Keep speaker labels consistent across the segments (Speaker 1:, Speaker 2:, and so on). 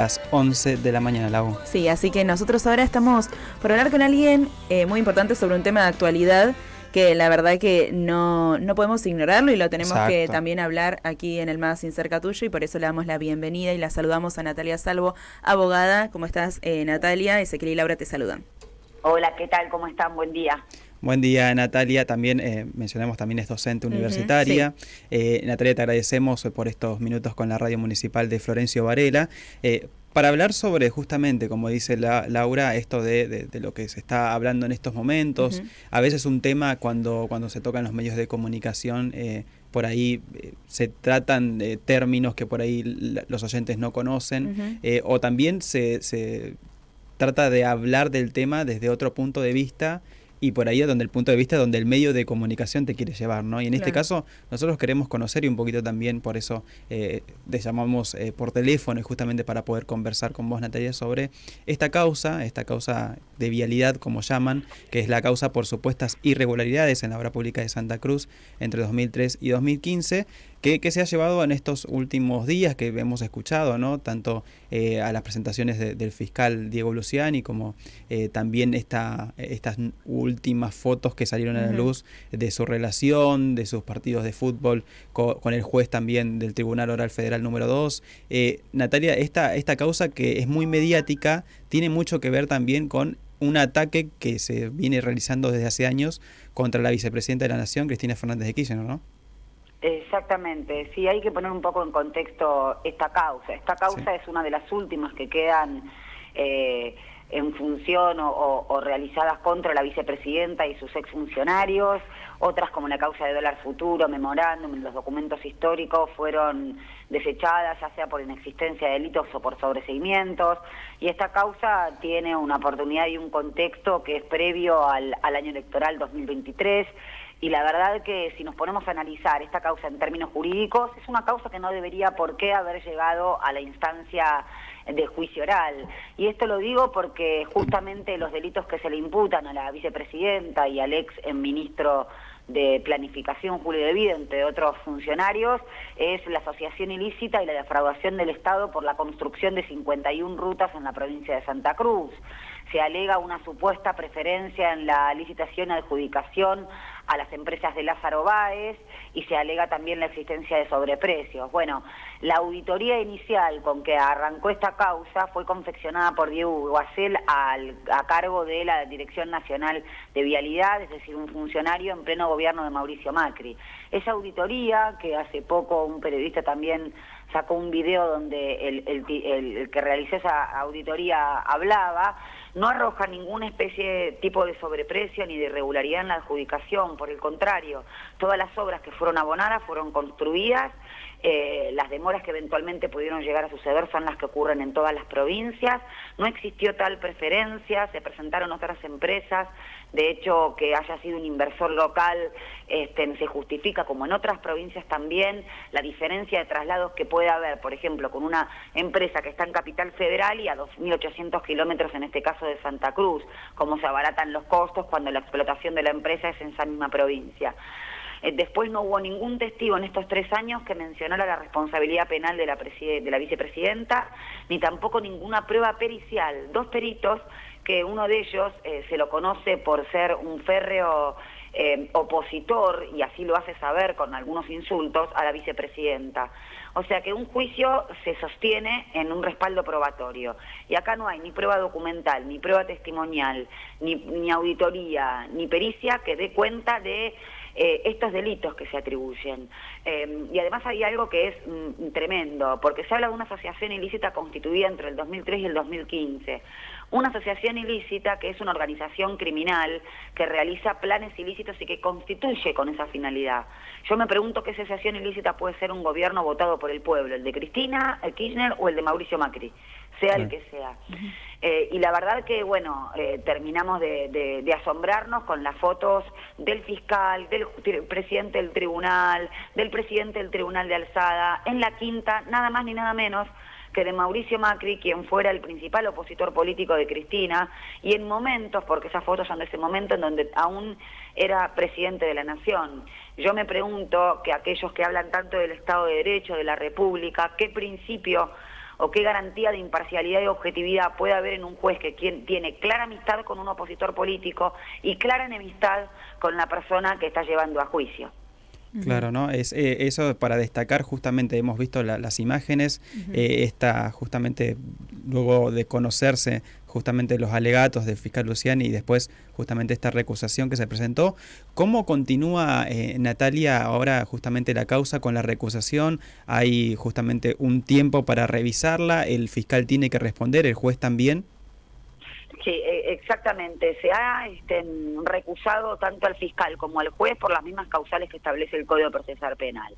Speaker 1: Las 11 de la mañana, Lau.
Speaker 2: Sí, así que nosotros ahora estamos por hablar con alguien muy importante sobre un tema de actualidad que la verdad que no podemos ignorarlo y lo tenemos que
Speaker 1: Exacto.
Speaker 2: también hablar aquí en el Magazine Cerca Tuyo, y por eso le damos la bienvenida y la saludamos a Natalia Salvo, abogada. ¿Cómo estás, Natalia? Ezequiel y Laura te saludan.
Speaker 3: Hola, ¿qué tal? ¿Cómo están? Buen día.
Speaker 1: Buen día, Natalia. También mencionamos, también es docente universitaria.
Speaker 2: Sí.
Speaker 1: Natalia, te agradecemos por estos minutos con la radio municipal de Florencio Varela. Para hablar sobre, justamente, como dice Laura, esto de lo que se está hablando en estos momentos. A veces un tema cuando se tocan los medios de comunicación, por ahí se tratan términos que por ahí los oyentes no conocen, o también se trata de hablar del tema desde otro punto de vista, y por ahí es donde el punto de vista donde el medio de comunicación te quiere llevar, ¿no? Y en este caso nosotros queremos conocer, y un poquito también por eso te llamamos por teléfono, y justamente para poder conversar con vos, Natalia, sobre esta causa de vialidad, como llaman, que es la causa por supuestas irregularidades en la obra pública de Santa Cruz entre 2003 y 2015, que se ha llevado en estos últimos días, que hemos escuchado, ¿no? Tanto a las presentaciones del fiscal Diego Luciani, como también estas últimas fotos que salieron a la luz de su relación, de sus partidos de fútbol con el juez también del Tribunal Oral Federal número 2. Natalia, esta causa, que es muy mediática, tiene mucho que ver también con un ataque que se viene realizando desde hace años contra la vicepresidenta de la Nación, Cristina Fernández de Kirchner, ¿no?
Speaker 3: Exactamente, sí, hay que poner un poco en contexto esta causa. Esta causa es una de las últimas que quedan en función o realizadas contra la vicepresidenta y sus exfuncionarios. Otras, como la causa de dólar futuro, memorándum, los documentos históricos, fueron desechadas, ya sea por inexistencia de delitos o por sobreseimientos. Y esta causa tiene una oportunidad y un contexto que es previo al año electoral 2023. Y la verdad que si nos ponemos a analizar esta causa en términos jurídicos, es una causa que no debería por qué haber llegado a la instancia de juicio oral. Y esto lo digo porque justamente los delitos que se le imputan a la vicepresidenta y al ex ministro de Planificación, Julio De Vida, entre otros funcionarios, es la asociación ilícita y la defraudación del Estado por la construcción de 51 rutas en la provincia de Santa Cruz. Se alega una supuesta preferencia en la licitación y adjudicación a las empresas de Lázaro Báez, y se alega también la existencia de sobreprecios. Bueno, la auditoría inicial con que arrancó esta causa fue confeccionada por Diego Guasel a cargo de la Dirección Nacional de Vialidad, es decir, un funcionario en pleno gobierno de Mauricio Macri. Esa auditoría, que hace poco un periodista también sacó un video donde el que realizó esa auditoría hablaba, no arroja ninguna tipo de sobreprecio ni de irregularidad en la adjudicación. Por el contrario, todas las obras que fueron abonadas fueron construidas. Las demoras que eventualmente pudieron llegar a suceder son las que ocurren en todas las provincias. No existió tal preferencia, se presentaron otras empresas. De hecho, que haya sido un inversor local se justifica, como en otras provincias también, la diferencia de traslados que puede haber, por ejemplo, con una empresa que está en Capital Federal y a 2.800 kilómetros, en este caso de Santa Cruz, cómo se abaratan los costos cuando la explotación de la empresa es en esa misma provincia. Después no hubo ningún testigo en estos 3 años que mencionara la responsabilidad penal de la vicepresidenta, ni tampoco ninguna prueba pericial. 2 peritos, que uno de ellos se lo conoce por ser un férreo opositor, y así lo hace saber con algunos insultos, a la vicepresidenta. O sea que un juicio se sostiene en un respaldo probatorio. Y acá no hay ni prueba documental, ni prueba testimonial, ni auditoría, ni pericia que dé cuenta de estos delitos que se atribuyen. Y además hay algo que es tremendo, porque se habla de una asociación ilícita constituida entre el 2003 y el 2015. Una asociación ilícita que es una organización criminal que realiza planes ilícitos y que constituye con esa finalidad. Yo me pregunto qué asociación ilícita puede ser un gobierno votado por el pueblo, el de Cristina, el Kirchner o el de Mauricio Macri, sea el que sea. Y la verdad que, bueno, terminamos de asombrarnos con las fotos del fiscal, del presidente del tribunal, del presidente del tribunal de alzada, en la quinta, nada más ni nada menos que de Mauricio Macri, quien fuera el principal opositor político de Cristina, y en momentos, porque esas fotos son de ese momento en donde aún era presidente de la Nación. Yo me pregunto que aquellos que hablan tanto del Estado de Derecho, de la República, ¿qué principio o qué garantía de imparcialidad y objetividad puede haber en un juez que tiene clara amistad con un opositor político y clara enemistad con la persona que está llevando a juicio.
Speaker 1: Claro, ¿no? Es eso para destacar, justamente hemos visto las imágenes, esta justamente luego de conocerse justamente los alegatos del fiscal Luciani y después justamente esta recusación que se presentó. ¿Cómo continúa, Natalia, ahora justamente la causa con la recusación? ¿Hay justamente un tiempo para revisarla? ¿El fiscal tiene que responder, el juez también?
Speaker 3: Sí, exactamente. Se ha recusado tanto al fiscal como al juez por las mismas causales que establece el Código Procesal Penal.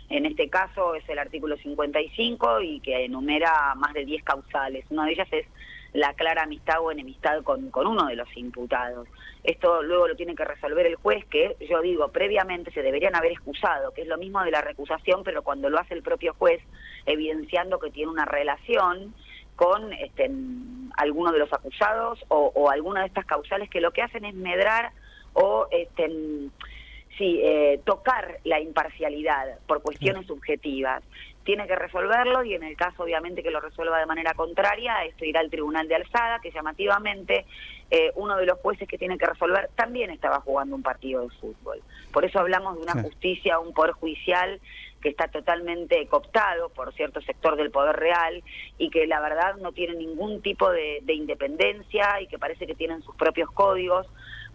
Speaker 3: En este caso es el artículo 55 y que enumera más de 10 causales. Una de ellas es la clara amistad o enemistad con uno de los imputados. Esto luego lo tiene que resolver el juez, que yo digo, previamente se deberían haber excusado, que es lo mismo de la recusación, pero cuando lo hace el propio juez, evidenciando que tiene una relación con alguno de los acusados o alguna de estas causales que lo que hacen es medrar o tocar la imparcialidad por cuestiones subjetivas. Tiene que resolverlo y en el caso obviamente que lo resuelva de manera contraria, esto irá al tribunal de alzada, que llamativamente uno de los jueces que tiene que resolver también estaba jugando un partido de fútbol. Por eso hablamos de una justicia, un poder judicial que está totalmente cooptado por cierto sector del poder real y que la verdad no tiene ningún tipo de independencia y que parece que tienen sus propios códigos,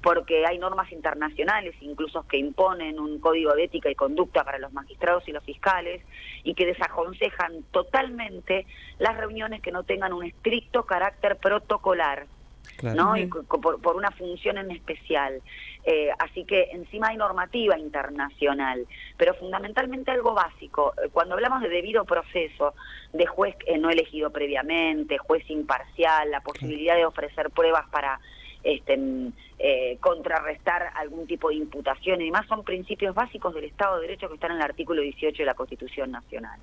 Speaker 3: porque hay normas internacionales incluso que imponen un código de ética y conducta para los magistrados y los fiscales y que desaconsejan totalmente las reuniones que no tengan un estricto carácter protocolar. Claro. ¿No? Y por una función en especial. Así que encima hay normativa internacional, pero fundamentalmente algo básico. Cuando hablamos de debido proceso, de juez no elegido previamente, juez imparcial, la posibilidad de ofrecer pruebas para contrarrestar algún tipo de imputación y demás, son principios básicos del Estado de Derecho que están en el artículo 18 de la Constitución Nacional.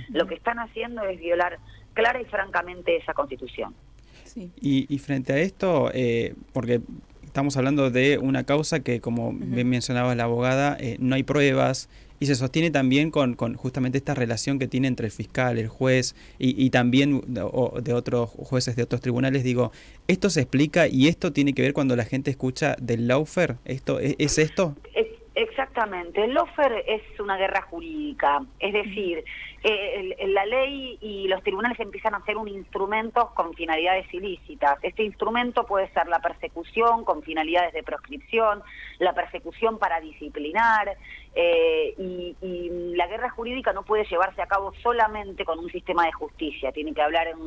Speaker 3: Lo que están haciendo es violar clara y francamente esa Constitución.
Speaker 1: Sí. Y frente a esto, porque estamos hablando de una causa que, como bien mencionaba la abogada, no hay pruebas y se sostiene también con justamente esta relación que tiene entre el fiscal, el juez y también de otros jueces de otros tribunales. Digo, ¿esto se explica y esto tiene que ver cuando la gente escucha del lawfare? ¿Es esto?
Speaker 3: Exactamente, el lawfare es una guerra jurídica, es decir, la ley y los tribunales empiezan a ser un instrumento con finalidades ilícitas. Este instrumento puede ser la persecución con finalidades de proscripción, la persecución para disciplinar, y la guerra jurídica no puede llevarse a cabo solamente con un sistema de justicia, tiene que hablar en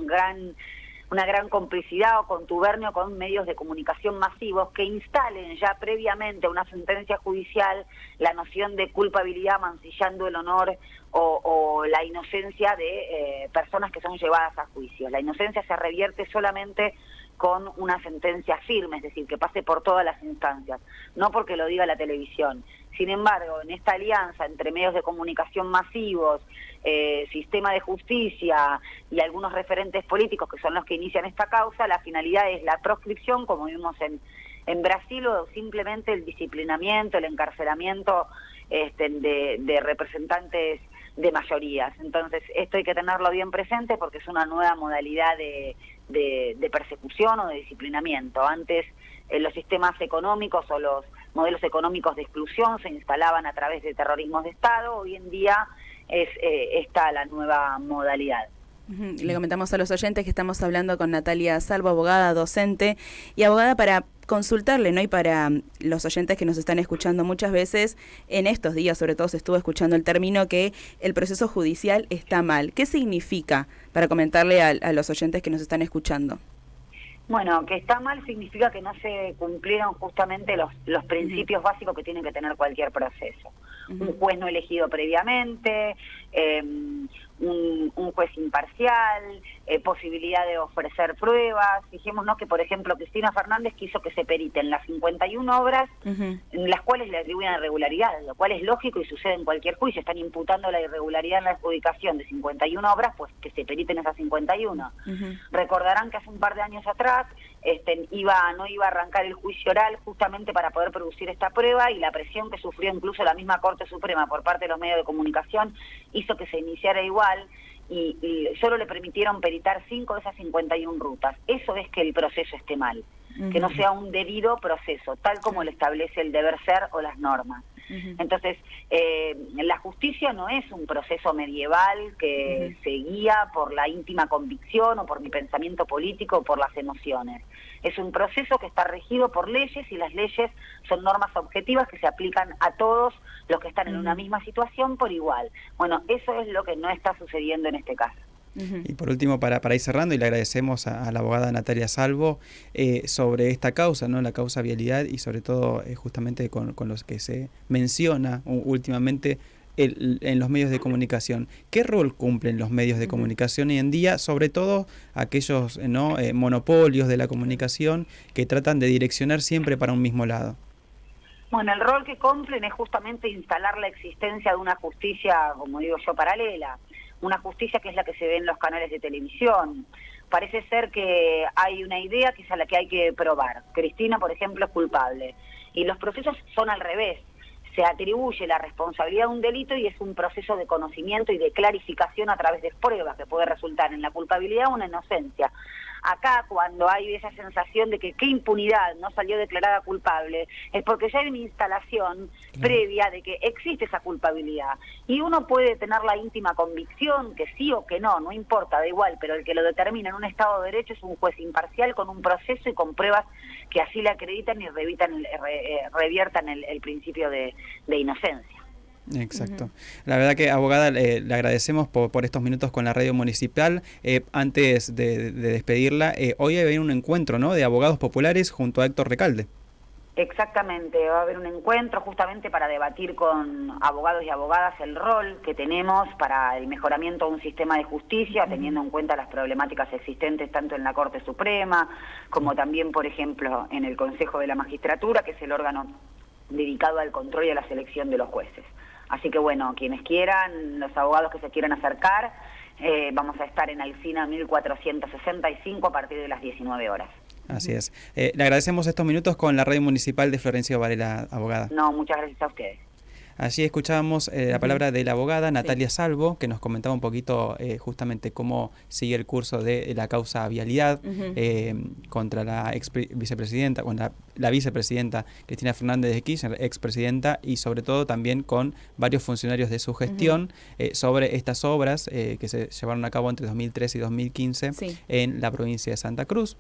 Speaker 3: una gran complicidad o contubernio con medios de comunicación masivos que instalen ya previamente a una sentencia judicial la noción de culpabilidad mancillando el honor o la inocencia de personas que son llevadas a juicio. La inocencia se revierte solamente con una sentencia firme, es decir, que pase por todas las instancias, no porque lo diga la televisión. Sin embargo, en esta alianza entre medios de comunicación masivos, sistema de justicia y algunos referentes políticos que son los que inician esta causa, la finalidad es la proscripción, como vimos en Brasil, o simplemente el disciplinamiento, el encarcelamiento de representantes de mayorías. Entonces, esto hay que tenerlo bien presente porque es una nueva modalidad de persecución o de disciplinamiento. Antes, los sistemas económicos o los modelos económicos de exclusión se instalaban a través de terrorismos de Estado. Hoy en día es esta la nueva modalidad.
Speaker 2: Le comentamos a los oyentes que estamos hablando con Natalia Salvo, abogada, docente y abogada, para consultarle, ¿no? Y para los oyentes que nos están escuchando muchas veces, en estos días sobre todo se estuvo escuchando el término que el proceso judicial está mal. ¿Qué significa? Para comentarle a los oyentes que nos están escuchando.
Speaker 3: Bueno, que está mal significa que no se cumplieron justamente los principios básicos que tiene que tener cualquier proceso. Un juez no elegido previamente, un juez imparcial, posibilidad de ofrecer pruebas. Fijémonos que, por ejemplo, Cristina Fernández quiso que se periten las 51 obras en las cuales le atribuyen irregularidades, lo cual es lógico y sucede en cualquier juicio. Están imputando la irregularidad en la adjudicación de 51 obras, pues que se periten esas 51. Recordarán que hace un par de años atrás no iba a arrancar el juicio oral justamente para poder producir esta prueba, y la presión que sufrió incluso la misma Corte Suprema por parte de los medios de comunicación hizo que se iniciara igual, y solo le permitieron peritar 5 de esas 51 rutas. Eso es que el proceso esté mal, que no sea un debido proceso, tal como lo establece el deber ser o las normas. Entonces, la justicia no es un proceso medieval que se guía por la íntima convicción o por mi pensamiento político o por las emociones. Es un proceso que está regido por leyes y las leyes son normas objetivas que se aplican a todos los que están en una misma situación por igual. Bueno, eso es lo que no está sucediendo en este caso.
Speaker 1: Y por último, para ir cerrando, y le agradecemos a la abogada Natalia Salvo sobre esta causa, ¿no? La causa vialidad y sobre todo justamente con los que se menciona últimamente en los medios de comunicación. ¿Qué rol cumplen los medios de comunicación hoy en día, sobre todo aquellos monopolios de la comunicación que tratan de direccionar siempre para un mismo lado?
Speaker 3: Bueno, el rol que cumplen es justamente instalar la existencia de una justicia, como digo yo, paralela. Una justicia que es la que se ve en los canales de televisión. Parece ser que hay una idea que es a la que hay que probar. Cristina, por ejemplo, es culpable. Y los procesos son al revés. Se atribuye la responsabilidad de un delito y es un proceso de conocimiento y de clarificación a través de pruebas que puede resultar en la culpabilidad o una inocencia. Acá, cuando hay esa sensación de que qué impunidad no salió declarada culpable, es porque ya hay una instalación previa de que existe esa culpabilidad. Y uno puede tener la íntima convicción que sí o que no, no importa, da igual, pero el que lo determina en un Estado de Derecho es un juez imparcial con un proceso y con pruebas que así le acreditan y reviertan el principio de inocencia.
Speaker 1: Exacto. La verdad que, abogada, le agradecemos por estos minutos con la radio municipal. Antes de despedirla, hoy va a haber un encuentro, ¿no?, de abogados populares junto a Héctor Recalde.
Speaker 3: Exactamente, va a haber un encuentro justamente para debatir con abogados y abogadas el rol que tenemos para el mejoramiento de un sistema de justicia, teniendo en cuenta las problemáticas existentes tanto en la Corte Suprema como también, por ejemplo, en el Consejo de la Magistratura, que es el órgano dedicado al control y a la selección de los jueces. Así que bueno, quienes quieran, los abogados que se quieran acercar, vamos a estar en Alsina 1465 a partir de las 19 horas.
Speaker 1: Así es. Le agradecemos estos minutos con la radio municipal de Florencio Varela, abogada.
Speaker 3: No, muchas gracias a ustedes.
Speaker 1: Allí escuchábamos la palabra de la abogada Natalia Salvo, que nos comentaba un poquito justamente cómo sigue el curso de la causa vialidad contra la vicepresidenta, contra la vicepresidenta Cristina Fernández de Kirchner, expresidenta, y sobre todo también con varios funcionarios de su gestión sobre estas obras que se llevaron a cabo entre 2013 y 2015 en la provincia de Santa Cruz.